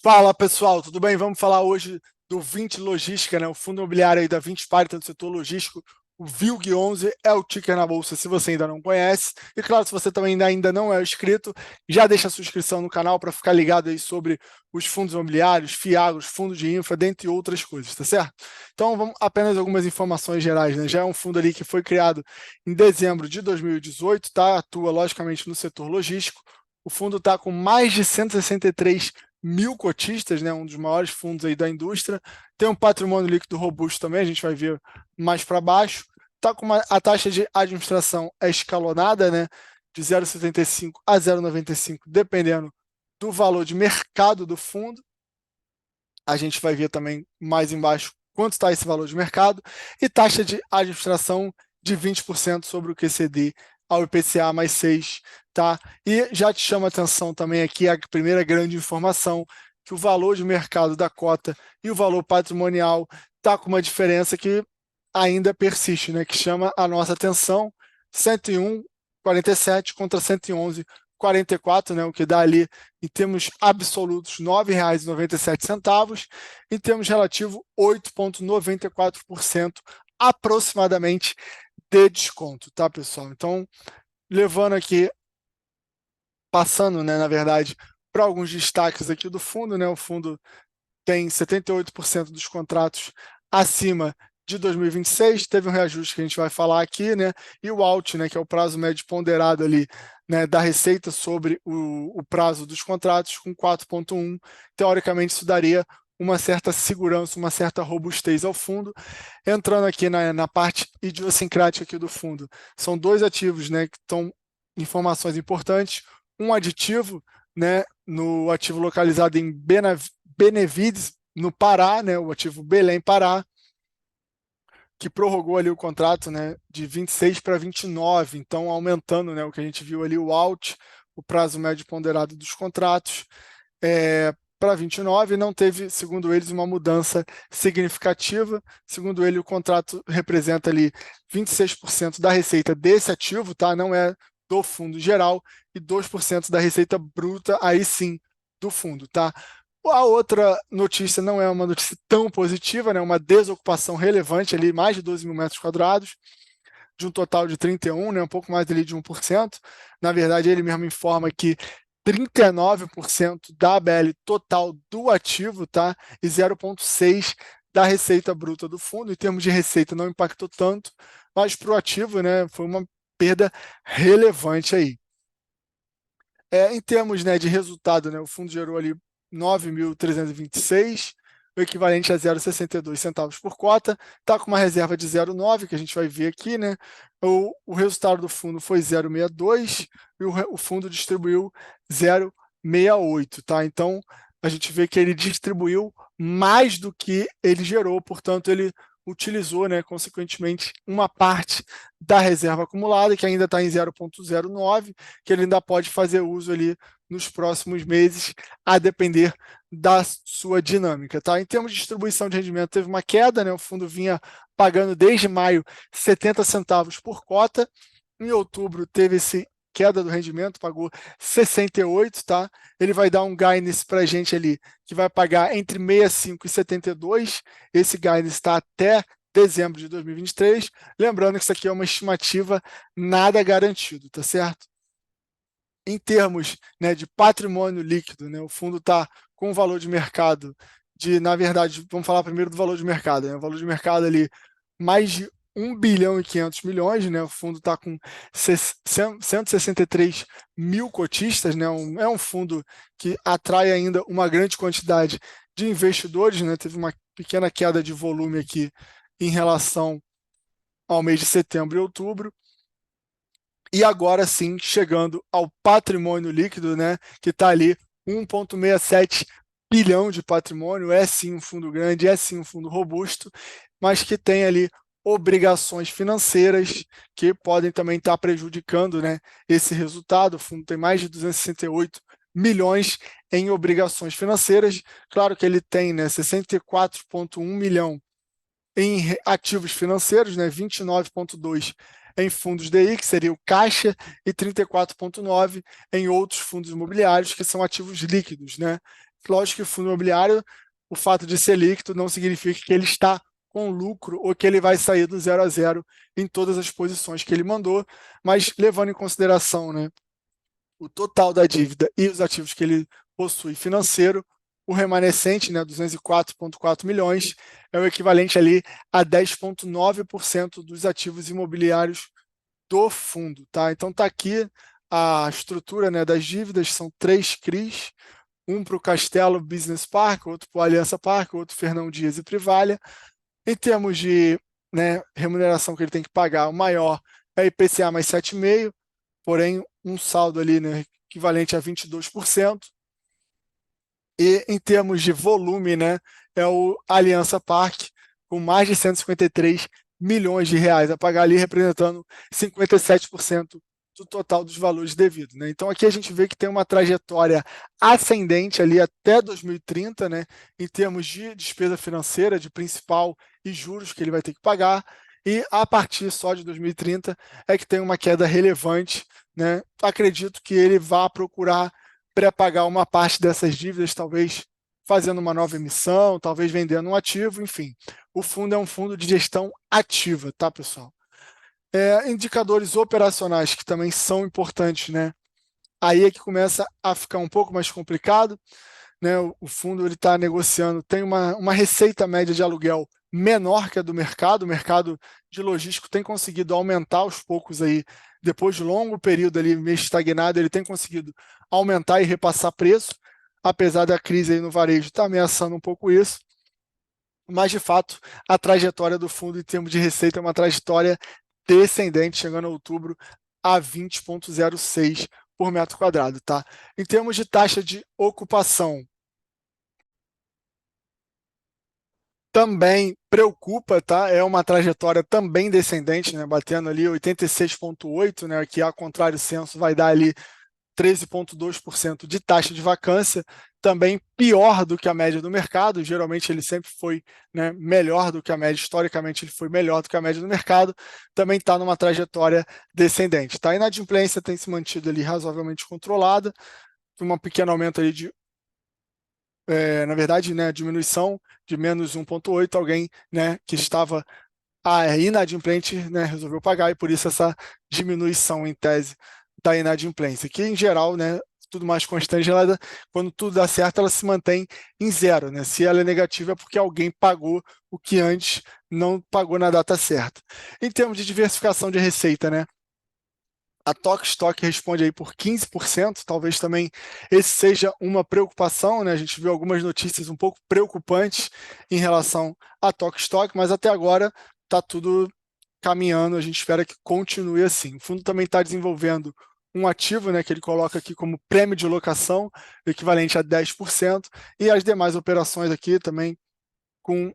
Fala pessoal, tudo bem? Vamos falar hoje do 20 Logística, né? O fundo imobiliário aí da 20 Par, do setor logístico. O VILG11 é o ticker na bolsa, se você ainda não conhece. E claro, se você também ainda não é inscrito, já deixa a sua inscrição no canal para ficar ligado aí sobre os fundos imobiliários, FIAGos, fundos de infra, dentre outras coisas, tá certo? Então, vamos apenas algumas informações gerais, né? Já é um fundo ali que foi criado em dezembro de 2018, tá? Atua logicamente no setor logístico. O fundo está com mais de 163 mil cotistas, né, um dos maiores fundos aí da indústria, tem um patrimônio líquido robusto também, a gente vai ver mais para baixo, está com a taxa de administração é escalonada, né, de 0,75 a 0,95, dependendo do valor de mercado do fundo, a gente vai ver também mais embaixo quanto está esse valor de mercado, e taxa de administração de 20% sobre o QCD ao IPCA mais 6, tá? E já te chama atenção também aqui a primeira grande informação, que o valor de mercado da cota e o valor patrimonial está com uma diferença que ainda persiste, né? Que chama a nossa atenção, 101,47 contra 111,44, né? O que dá ali, em termos absolutos, R$ 9,97, em termos relativo, 8,94% aproximadamente de desconto, tá, pessoal? Então, levando aqui, passando, né, na verdade, para alguns destaques aqui do fundo, né? O fundo tem 78% dos contratos acima de 2026, teve um reajuste que a gente vai falar aqui, né? E o ALT, né, que é o prazo médio ponderado ali, né, da receita sobre o prazo dos contratos, com 4,1. Teoricamente, isso daria uma certa segurança, uma certa robustez ao fundo. Entrando aqui na parte idiosincrática aqui do fundo, são dois ativos, né, que estão informações importantes. Um aditivo, né, no ativo localizado em Benevides, no Pará, né, o ativo Belém, Pará, que prorrogou ali o contrato, né, de 26 para 29, então aumentando, né, o que a gente viu ali, o ALT, o prazo médio ponderado dos contratos, para 29, não teve, segundo eles, uma mudança significativa. Segundo ele, o contrato representa ali 26% da receita desse ativo, tá? Não é do fundo geral, e 2% da receita bruta, aí sim, do fundo, tá? A outra notícia não é uma notícia tão positiva, né? Uma desocupação relevante ali, mais de 12 mil metros quadrados, de um total de 31, né? Um pouco mais ali de 1%. Na verdade, ele mesmo informa que 39% da ABL total do ativo, tá? E 0,6% da receita bruta do fundo. Em termos de receita, não impactou tanto, mas para o ativo, né, foi uma perda relevante aí. Em termos, né, de resultado, né, o fundo gerou ali 9.326, o equivalente a 0,62 centavos por cota, está com uma reserva de 0,9, que a gente vai ver aqui, né? O resultado do fundo foi 0,62 e o fundo distribuiu 0,68, tá? Então, a gente vê que ele distribuiu mais do que ele gerou, portanto, ele utilizou, né, consequentemente, uma parte da reserva acumulada, que ainda está em 0,09, que ele ainda pode fazer uso ali nos próximos meses, a depender da sua dinâmica. Tá? Em termos de distribuição de rendimento, teve uma queda, né? O fundo vinha pagando desde maio 70 centavos por cota. Em outubro teve esse queda do rendimento, pagou 68, tá? Ele vai dar um guidance para a gente ali, que vai pagar entre 65 e 72. Esse guidance está até dezembro de 2023. Lembrando que isso aqui é uma estimativa, nada garantido, tá certo? Em termos, né, de patrimônio líquido, né, o fundo está com um valor de mercado de, na verdade, vamos falar primeiro do valor de mercado, né, o valor de mercado ali mais de 1 bilhão e 500 milhões, né, o fundo está com 163 mil cotistas, né, é um fundo que atrai ainda uma grande quantidade de investidores, né, teve uma pequena queda de volume aqui em relação ao mês de setembro e outubro. E agora sim, chegando ao patrimônio líquido, né, que está ali 1,67 bilhão de patrimônio, é sim um fundo grande, é sim um fundo robusto, mas que tem ali obrigações financeiras que podem também estar prejudicando, né, esse resultado. O fundo tem mais de 268 milhões em obrigações financeiras. Claro que ele tem, né, 64,1 milhão em ativos financeiros, né, 29,2 em fundos DI, que seria o caixa, e 34,9 em outros fundos imobiliários, que são ativos líquidos, né? Lógico que o fundo imobiliário, o fato de ser líquido não significa que ele está com lucro ou que ele vai sair do 0 a 0 em todas as posições que ele mandou, mas levando em consideração, né, o total da dívida e os ativos que ele possui financeiro, o remanescente, né, 204,4 milhões, é o equivalente ali a 10,9% dos ativos imobiliários do fundo, tá? Então tá aqui a estrutura, né, das dívidas, são 3 CRIs, um para o Castelo Business Park, outro para o Aliança Park, outro Fernão Dias e Privalha. Em termos de, né, remuneração que ele tem que pagar, o maior é IPCA mais 7,5%, porém um saldo ali, né, equivalente a 22%. E em termos de volume, né, é o Aliança Parque, com mais de 153 milhões de reais a pagar ali, representando 57% do total dos valores devidos, né? Então aqui a gente vê que tem uma trajetória ascendente ali até 2030, né, em termos de despesa financeira, de principal e juros que ele vai ter que pagar, e a partir só de 2030 é que tem uma queda relevante, né? Acredito que ele vá procurar pré-pagar uma parte dessas dívidas, talvez fazendo uma nova emissão, talvez vendendo um ativo, enfim. O fundo é um fundo de gestão ativa, tá, pessoal? Indicadores operacionais que também são importantes, né? Aí é que começa a ficar um pouco mais complicado, né? O fundo ele está negociando, tem uma receita média de aluguel menor que a do mercado. O mercado de logístico tem conseguido aumentar aos poucos aí, depois de longo período ali meio estagnado, ele tem conseguido aumentar e repassar preço, apesar da crise aí no varejo estar ameaçando um pouco isso. Mas, de fato, a trajetória do fundo em termos de receita é uma trajetória descendente, chegando a outubro a 20,06 por metro quadrado, tá? Em termos de taxa de ocupação, também preocupa, tá? É uma trajetória também descendente, né? Batendo ali 86,8, né? Que a contrário senso vai dar ali 13,2% de taxa de vacância, também pior do que a média do mercado. Geralmente ele sempre foi, né, melhor do que a média, historicamente ele foi melhor do que a média do mercado, também está numa trajetória descendente. Tá? A inadimplência tem se mantido ali razoavelmente controlada, um pequeno aumento ali de na verdade, né, diminuição de menos 1,8, alguém, né, que estava inadimplente, né, resolveu pagar, e por isso essa diminuição em tese da inadimplência, que em geral, né, tudo mais constante, quando tudo dá certo, ela se mantém em zero, né? Se ela é negativa é porque alguém pagou o que antes não pagou na data certa. Em termos de diversificação de receita, né? A Tok Stock responde aí por 15%, talvez também esse seja uma preocupação, né? A gente viu algumas notícias um pouco preocupantes em relação à Tok Stock, mas até agora está tudo caminhando, a gente espera que continue assim. O fundo também está desenvolvendo um ativo, né, que ele coloca aqui como prêmio de locação, equivalente a 10%, e as demais operações aqui também com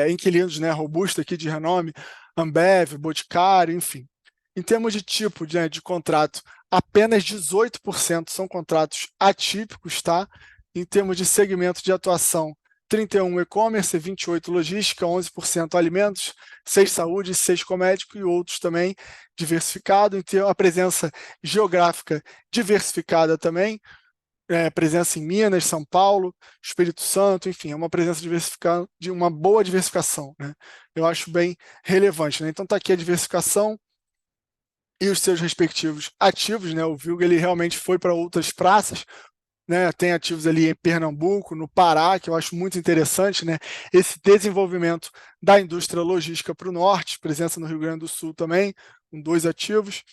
inquilinos, né, robustos aqui de renome, Ambev, Boticário, enfim. Em termos de tipo de contrato, apenas 18% são contratos atípicos, tá? Em termos de segmento de atuação, 31 e-commerce, 28 logística, 11% alimentos, 6 saúde, 6 comédico e outros também diversificado. Então, a presença geográfica diversificada também, presença em Minas, São Paulo, Espírito Santo, enfim, é uma presença diversificada, de uma boa diversificação, né? Eu acho bem relevante, né? Então está aqui a diversificação e os seus respectivos ativos, né? O Vilga ele realmente foi para outras praças, né? Tem ativos ali em Pernambuco, no Pará, que eu acho muito interessante, né? Esse desenvolvimento da indústria logística para o norte, presença no Rio Grande do Sul também, com 2 ativos.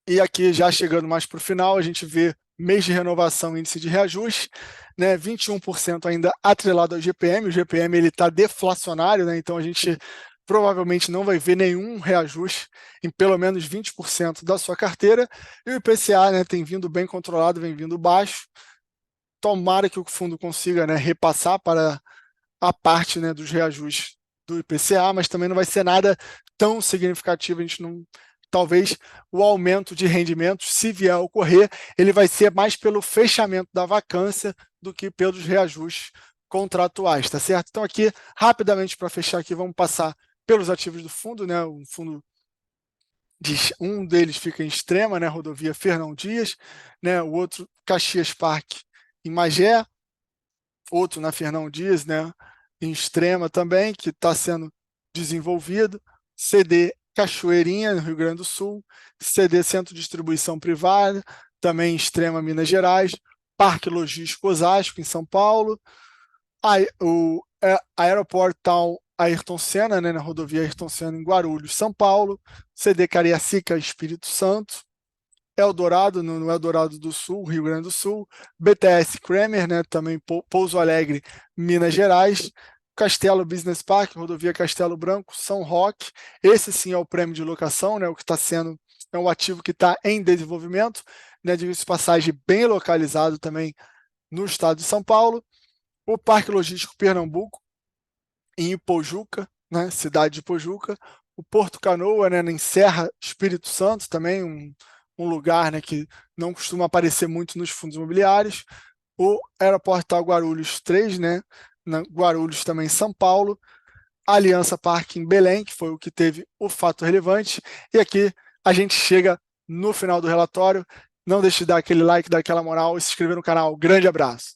E aqui, já chegando mais para o final, a gente vê mês de renovação, índice de reajuste, né, 21% ainda atrelado ao GPM. O GPM está deflacionário, né, então a gente provavelmente não vai ver nenhum reajuste em pelo menos 20% da sua carteira. E o IPCA, né, tem vindo bem controlado, vem vindo baixo. Tomara que o fundo consiga, né, repassar para a parte, né, dos reajustes do IPCA, mas também não vai ser nada tão significativo. A gente não, talvez o aumento de rendimentos, se vier a ocorrer, ele vai ser mais pelo fechamento da vacância do que pelos reajustes contratuais, tá certo? Então aqui, rapidamente para fechar aqui, vamos passar pelos ativos do fundo, né? Um fundo um deles fica em Extrema, né, rodovia Fernão Dias, né, o outro Caxias Parque em Magé, outro na Fernão Dias, né, em Extrema também, que está sendo desenvolvido, CD Cachoeirinha, no Rio Grande do Sul, CD Centro de Distribuição Privada, também em Extrema, Minas Gerais, Parque Logístico Osasco, em São Paulo, o Aeroportal Ayrton Senna, né, na rodovia Ayrton Senna, em Guarulhos, São Paulo, CD Cariacica, Espírito Santo, Eldorado, no Eldorado do Sul, Rio Grande do Sul, BTS Kremer, né, também Pouso Alegre, Minas Gerais, Castelo Business Park, rodovia Castelo Branco, São Roque, esse sim é o prêmio de locação, né, o que está sendo, é um ativo que está em desenvolvimento, né, diga-se de passagem, bem localizado também no estado de São Paulo, o Parque Logístico Pernambuco, em Ipojuca, né, cidade de Ipojuca, o Porto Canoa, né, em Serra, Espírito Santo, também um lugar, né, que não costuma aparecer muito nos fundos imobiliários, o Aeroportal Guarulhos 3, né, na Guarulhos também, São Paulo, Aliança Parque em Belém, que foi o que teve o fato relevante, e aqui a gente chega no final do relatório. Não deixe de dar aquele like, dar aquela moral e se inscrever no canal. Grande abraço!